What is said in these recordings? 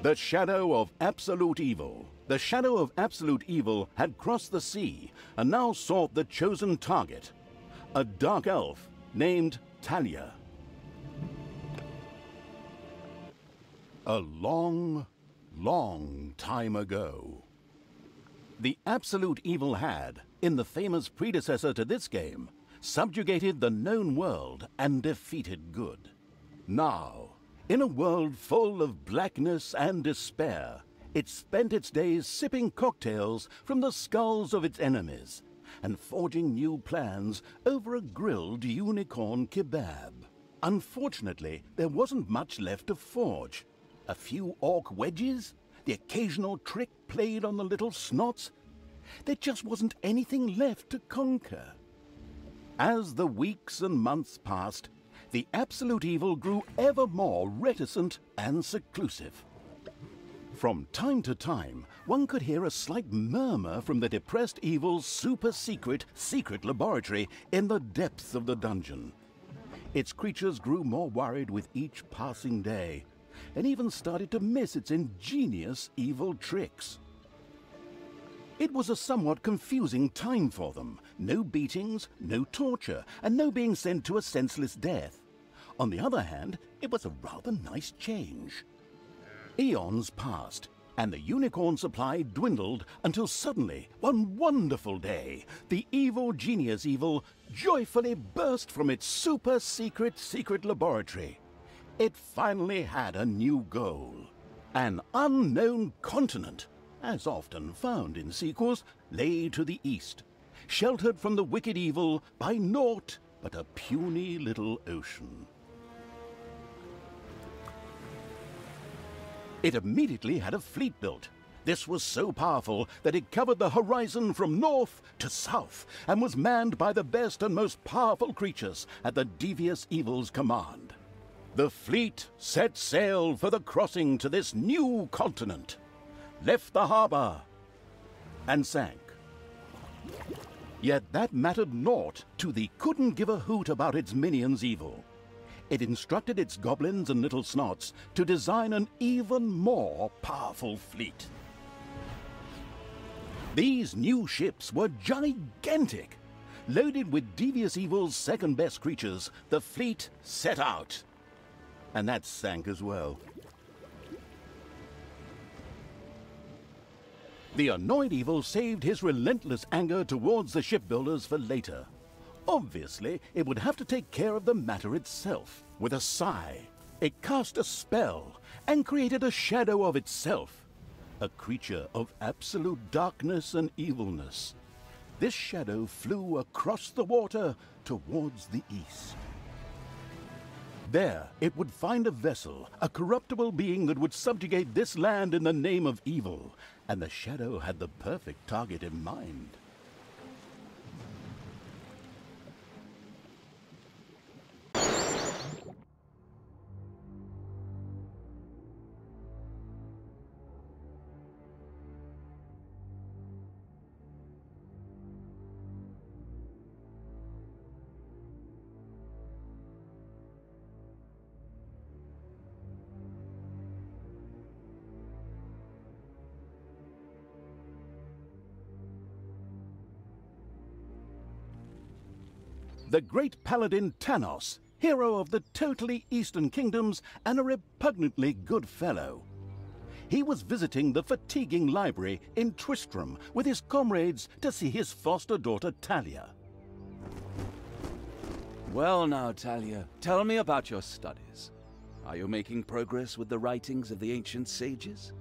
The shadow of absolute evil. The shadow of absolute evil had crossed the sea and now sought the chosen target, a dark elf named Talia. A long, long time ago, the absolute evil had, in the famous predecessor to this game, subjugated the known world and defeated good. Now, in a world full of blackness and despair, it spent its days sipping cocktails from the skulls of its enemies and forging new plans over a grilled unicorn kebab. Unfortunately, there wasn't much left to forge. A few orc wedges, the occasional trick played on the little snots. There just wasn't anything left to conquer. As the weeks and months passed, the absolute evil grew ever more reticent and seclusive. From time to time, one could hear a slight murmur from the depressed evil's super-secret laboratory in the depths of the dungeon. Its creatures grew more worried with each passing day, and even started to miss its ingenious evil tricks. It was a somewhat confusing time for them. No beatings, no torture, and no being sent to a senseless death. On the other hand, it was a rather nice change. Eons passed, and the unicorn supply dwindled until suddenly, one wonderful day, the evil genius evil joyfully burst from its super-secret laboratory. It finally had a new goal. An unknown continent, as often found in sequels, lay to the east, sheltered from the wicked evil by naught but a puny little ocean. It immediately had a fleet built. This was so powerful that it covered the horizon from north to south and was manned by the best and most powerful creatures at the devious evil's command. The fleet set sail for the crossing to this new continent, left the harbor, and sank. Yet that mattered naught to the couldn't give a hoot about its minions' evil. It instructed its goblins and little snots to design an even more powerful fleet. These new ships were gigantic. Loaded with devious evil's second-best creatures, the fleet set out. And that sank as well. The annoyed evil saved his relentless anger towards the shipbuilders for later. Obviously, it would have to take care of the matter itself. With a sigh, it cast a spell and created a shadow of itself, a creature of absolute darkness and evilness. This shadow flew across the water towards the east. There, it would find a vessel, a corruptible being that would subjugate this land in the name of evil, and the shadow had the perfect target in mind. The great paladin Tanos, hero of the totally Eastern Kingdoms and a repugnantly good fellow. He was visiting the fatiguing library in Tristram with his comrades to see his foster daughter Talia. Well now, Talia, tell me about your studies. Are you making progress with the writings of the ancient sages?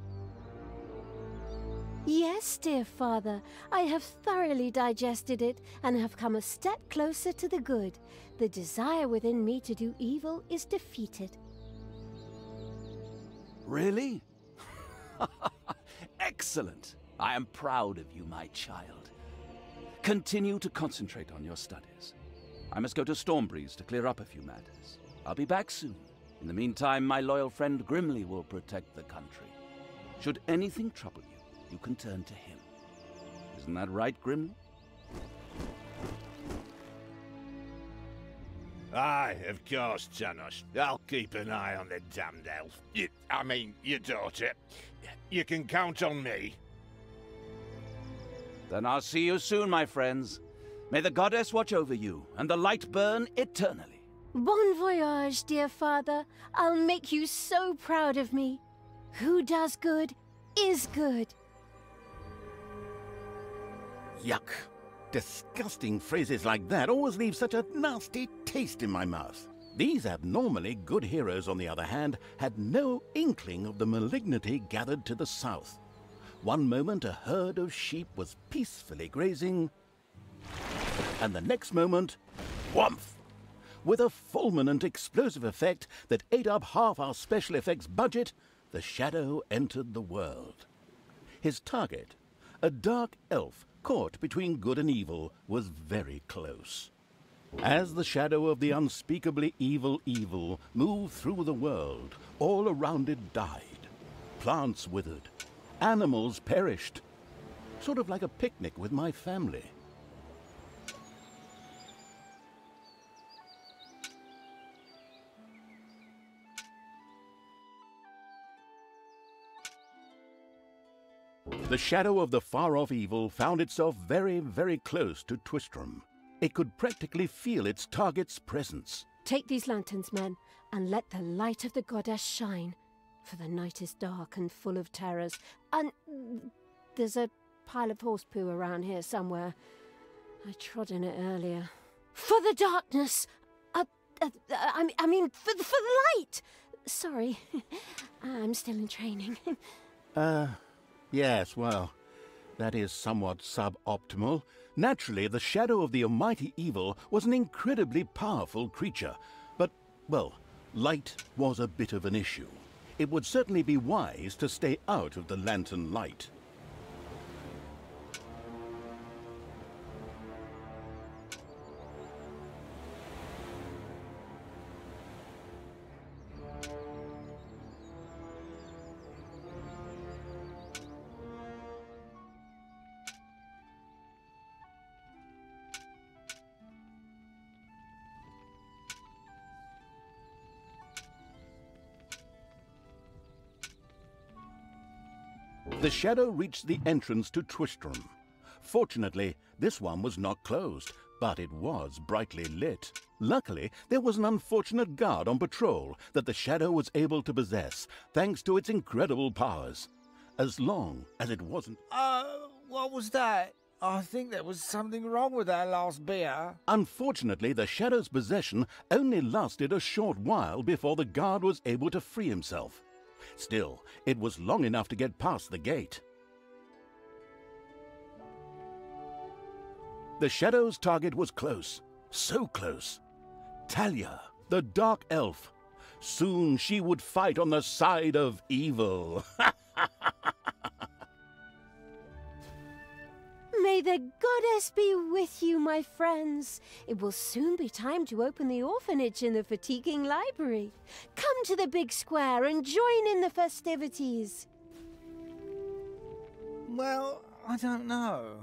Yes, dear father, I have thoroughly digested it and have come a step closer to the good. The desire within me to do evil is defeated. Really? Excellent! I am proud of you, my child. Continue to concentrate on your studies. I must go to Stormbreeze to clear up a few matters. I'll be back soon. In the meantime, my loyal friend Grimly will protect the country. Should anything trouble you, you can turn to him. Isn't that right, Grimly? Aye, of course, Tanos. I'll keep an eye on the damned elf. Your daughter. You can count on me. Then I'll see you soon, my friends. May the goddess watch over you, and the light burn eternally. Bon voyage, dear father. I'll make you so proud of me. Who does good is good. Yuck. Disgusting phrases like that always leave such a nasty taste in my mouth. These abnormally good heroes, on the other hand, had no inkling of the malignity gathered to the south. One moment a herd of sheep was peacefully grazing, and the next moment, whumph! With a fulminant explosive effect that ate up half our special effects budget, the Shadow entered the world. His target, a dark elf caught between good and evil, was very close. As the shadow of the unspeakably evil moved through the world, all around it died. Plants withered. Animals perished. Sort of like a picnic with my family. The shadow of the far-off evil found itself very, very close to Twistram. It could practically feel its target's presence. Take these lanterns, men, and let the light of the goddess shine. For the night is dark and full of terrors. And there's a pile of horse poo around here somewhere. I trod in it earlier. For the darkness! I mean, for the light! Sorry, I'm still in training. Yes, well, that is somewhat suboptimal. Naturally, the shadow of the almighty evil was an incredibly powerful creature. But, well, light was a bit of an issue. It would certainly be wise to stay out of the lantern light. The shadow reached the entrance to Twistram. Fortunately, this one was not closed, but it was brightly lit. Luckily, there was an unfortunate guard on patrol that the shadow was able to possess, thanks to its incredible powers. As long as it wasn't... What was that? I think there was something wrong with our last beer. Unfortunately, the shadow's possession only lasted a short while before the guard was able to free himself. Still, it was long enough to get past the gate. The shadow's target was close, so close. Talia, the Dark Elf. Soon she would fight on the side of evil. May the goddess be with you, my friends. It will soon be time to open the orphanage in the fatiguing library. Come to the big square and join in the festivities. Well, I don't know.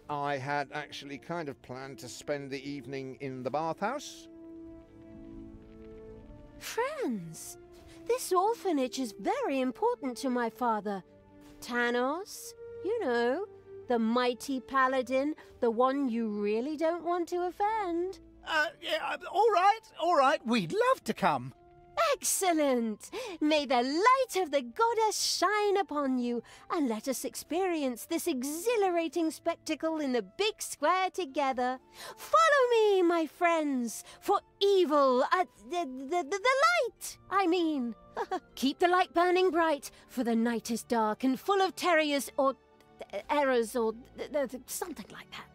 I had actually kind of planned to spend the evening in the bathhouse. Friends, this orphanage is very important to my father. Tanos, you know, the mighty paladin, the one you really don't want to offend. Yeah, all right, we'd love to come. Excellent! May the light of the goddess shine upon you, and let us experience this exhilarating spectacle in the big square together. Follow me, my friends, for evil, the light, I mean. Keep the light burning bright, for the night is dark and full of terrors or errors or something like that.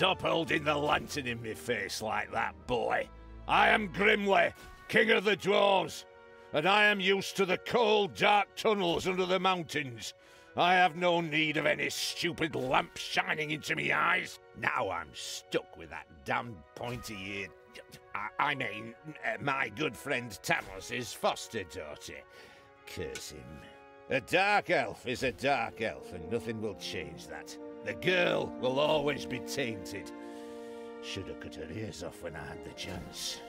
Stop holding the lantern in my face like that, boy. I am Grimly, king of the dwarves, and I am used to the cold, dark tunnels under the mountains. I have no need of any stupid lamp shining into me eyes. Now I'm stuck with that damned pointy-eared... I mean, my good friend Tanos' foster daughter. Curse him. A dark elf is a dark elf, and nothing will change that. The girl will always be tainted. Should have cut her ears off when I had the chance.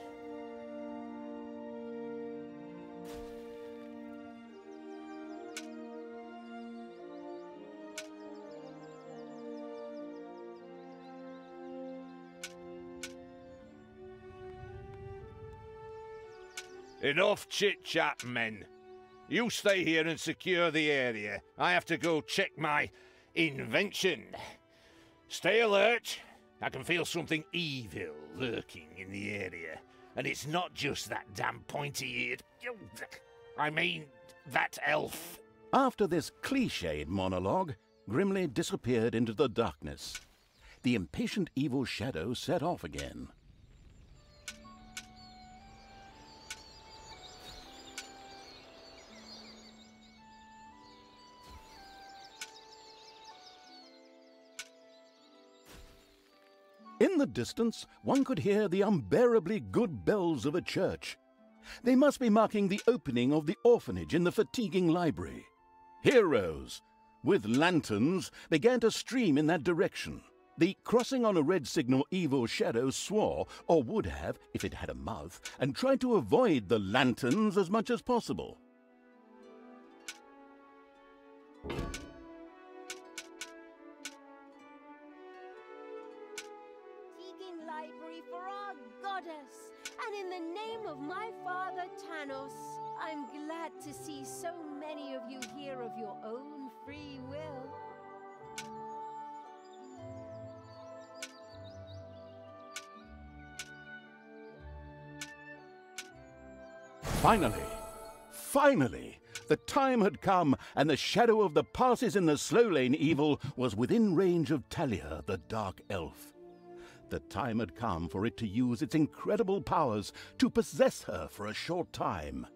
Enough chit-chat, men. You stay here and secure the area. I have to go check my invention. Stay alert. I can feel something evil lurking in the area. And it's not just that damn pointy-eared... I mean, that elf. After this cliched monologue, Grimly disappeared into the darkness. The impatient evil shadow set off again. In the distance, one could hear the unbearably good bells of a church. They must be marking the opening of the orphanage in the fatiguing library. Heroes, with lanterns, began to stream in that direction. The crossing on a red signal evil shadow swore, or would have if it had a mouth, and tried to avoid the lanterns as much as possible. Library for our goddess, and in the name of my father Tanos, I'm glad to see so many of you here of your own free will. Finally, the time had come, and the shadow of the passes in the slow lane evil was within range of Talia, the dark elf. The time had come for it to use its incredible powers to possess her for a short time.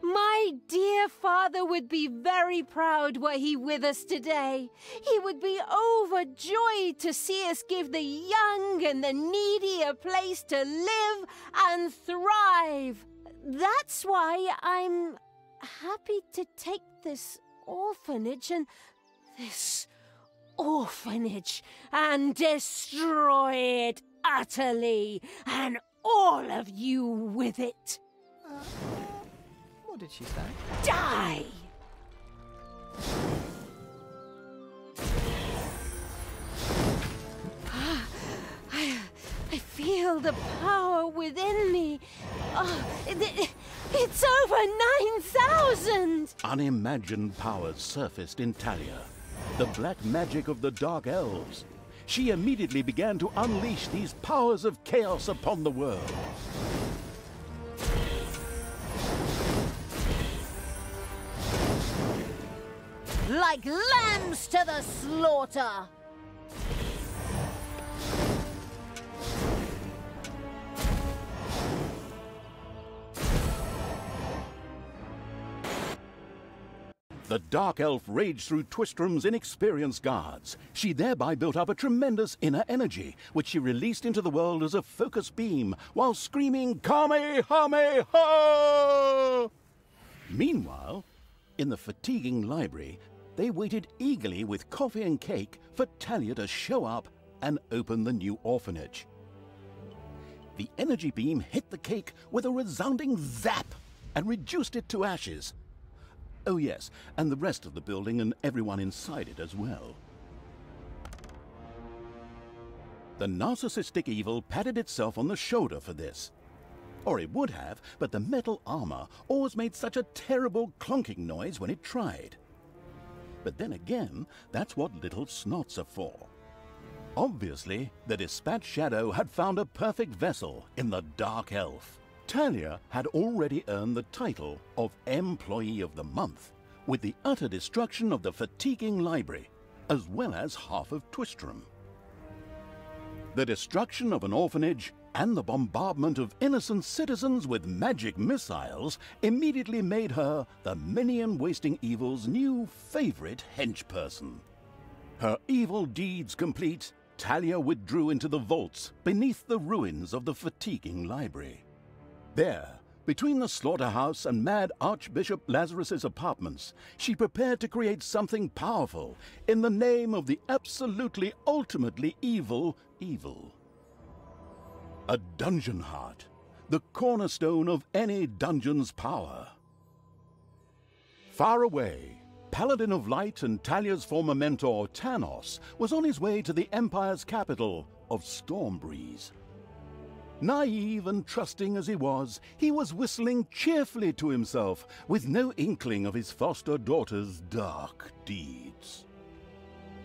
My dear father would be very proud were he with us today. He would be overjoyed to see us give the young and the needy a place to live and thrive. That's why I'm happy to take this orphanage and destroy it utterly, and all of you with it. What did she say? Die! I feel the power within me. It's over 9,000! Unimagined powers surfaced in Talia. The black magic of the Dark Elves. She immediately began to unleash these powers of chaos upon the world. Like lambs to the slaughter! The Dark Elf raged through Twistrum's inexperienced guards. She thereby built up a tremendous inner energy, which she released into the world as a focus beam, while screaming, Kamehameha! Meanwhile, in the fatiguing library, they waited eagerly with coffee and cake for Talia to show up and open the new orphanage. The energy beam hit the cake with a resounding zap and reduced it to ashes. Oh yes, and the rest of the building and everyone inside it as well. The narcissistic evil patted itself on the shoulder for this. Or it would have, but the metal armor always made such a terrible clonking noise when it tried. But then again, that's what little snots are for. Obviously, the Dispatch Shadow had found a perfect vessel in the Dark Elf. Talia had already earned the title of Employee of the Month with the utter destruction of the fatiguing library, as well as half of Twistram. The destruction of an orphanage and the bombardment of innocent citizens with magic missiles immediately made her the minion-wasting evil's new favorite henchperson. Her evil deeds complete, Talia withdrew into the vaults beneath the ruins of the fatiguing library. There, between the slaughterhouse and Mad Archbishop Lazarus's apartments, she prepared to create something powerful in the name of the absolutely ultimately evil. A dungeon heart, the cornerstone of any dungeon's power. Far away, Paladin of Light and Talia's former mentor, Tanos, was on his way to the Empire's capital of Stormbreeze. Naive and trusting as he was whistling cheerfully to himself, with no inkling of his foster daughter's dark deeds.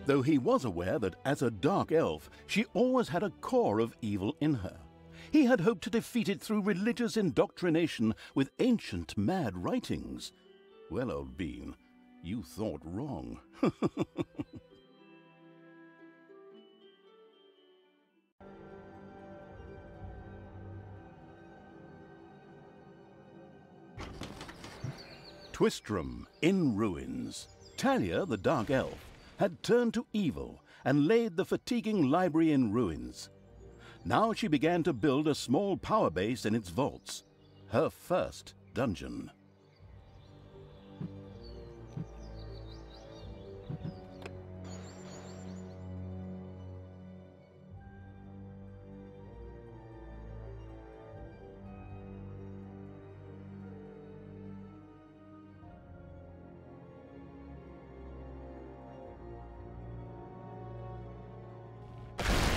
Though he was aware that as a dark elf, she always had a core of evil in her. He had hoped to defeat it through religious indoctrination with ancient mad writings. Well, old bean, you thought wrong. Twistram in ruins. Talia, the dark elf, had turned to evil and laid the fatiguing library in ruins. Now she began to build a small power base in its vaults, her first dungeon.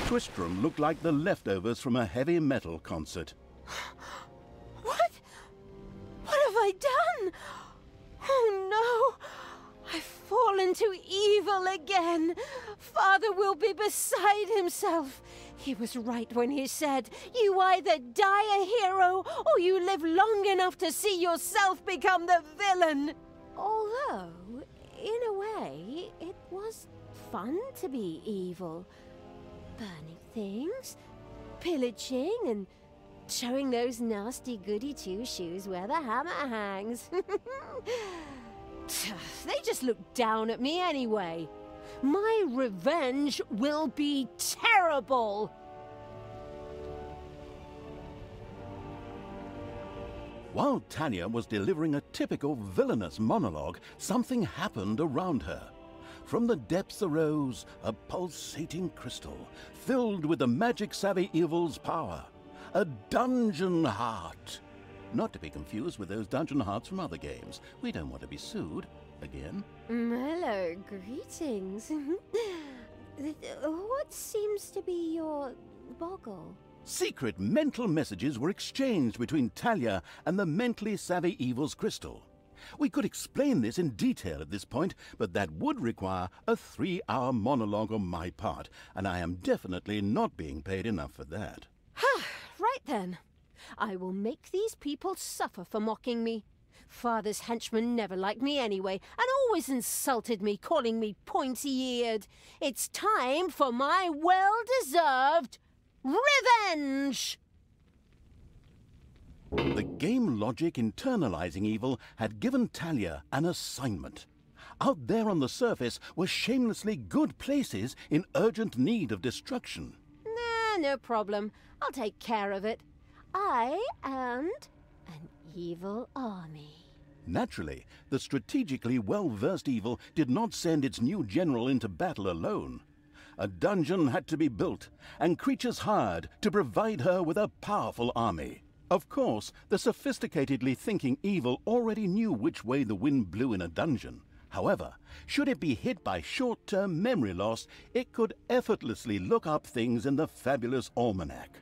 Twistram looked like the leftovers from a heavy metal concert. What? What have I done? Oh no! I've fallen to evil again. Father will be beside himself. He was right when he said, you either die a hero or you live long enough to see yourself become the villain. Although, in a way, it was fun to be evil. Burning things, pillaging, and showing those nasty goody two-shoes where the hammer hangs. They just look down at me anyway. My revenge will be terrible. While Talia was delivering a typical villainous monologue, something happened around her. From the depths arose a pulsating crystal, filled with the magic-savvy evil's power. A dungeon heart. Not to be confused with those dungeon hearts from other games. We don't want to be sued again. Hello, greetings. What seems to be your boggle? Secret mental messages were exchanged between Talia and the mentally savvy evil's crystal. We could explain this in detail at this point, but that would require a 3-hour monologue on my part, and I am definitely not being paid enough for that. Right then. I will make these people suffer for mocking me. Father's henchmen never liked me anyway, and always insulted me, calling me pointy-eared. It's time for my well-deserved revenge! The game logic internalizing evil had given Talia an assignment. Out there on the surface were shamelessly good places in urgent need of destruction. Nah, no problem. I'll take care of it. I and an evil army. Naturally, the strategically well-versed evil did not send its new general into battle alone. A dungeon had to be built, and creatures hired to provide her with a powerful army. Of course, the sophisticatedly thinking evil already knew which way the wind blew in a dungeon. However, should it be hit by short-term memory loss, it could effortlessly look up things in the fabulous almanac.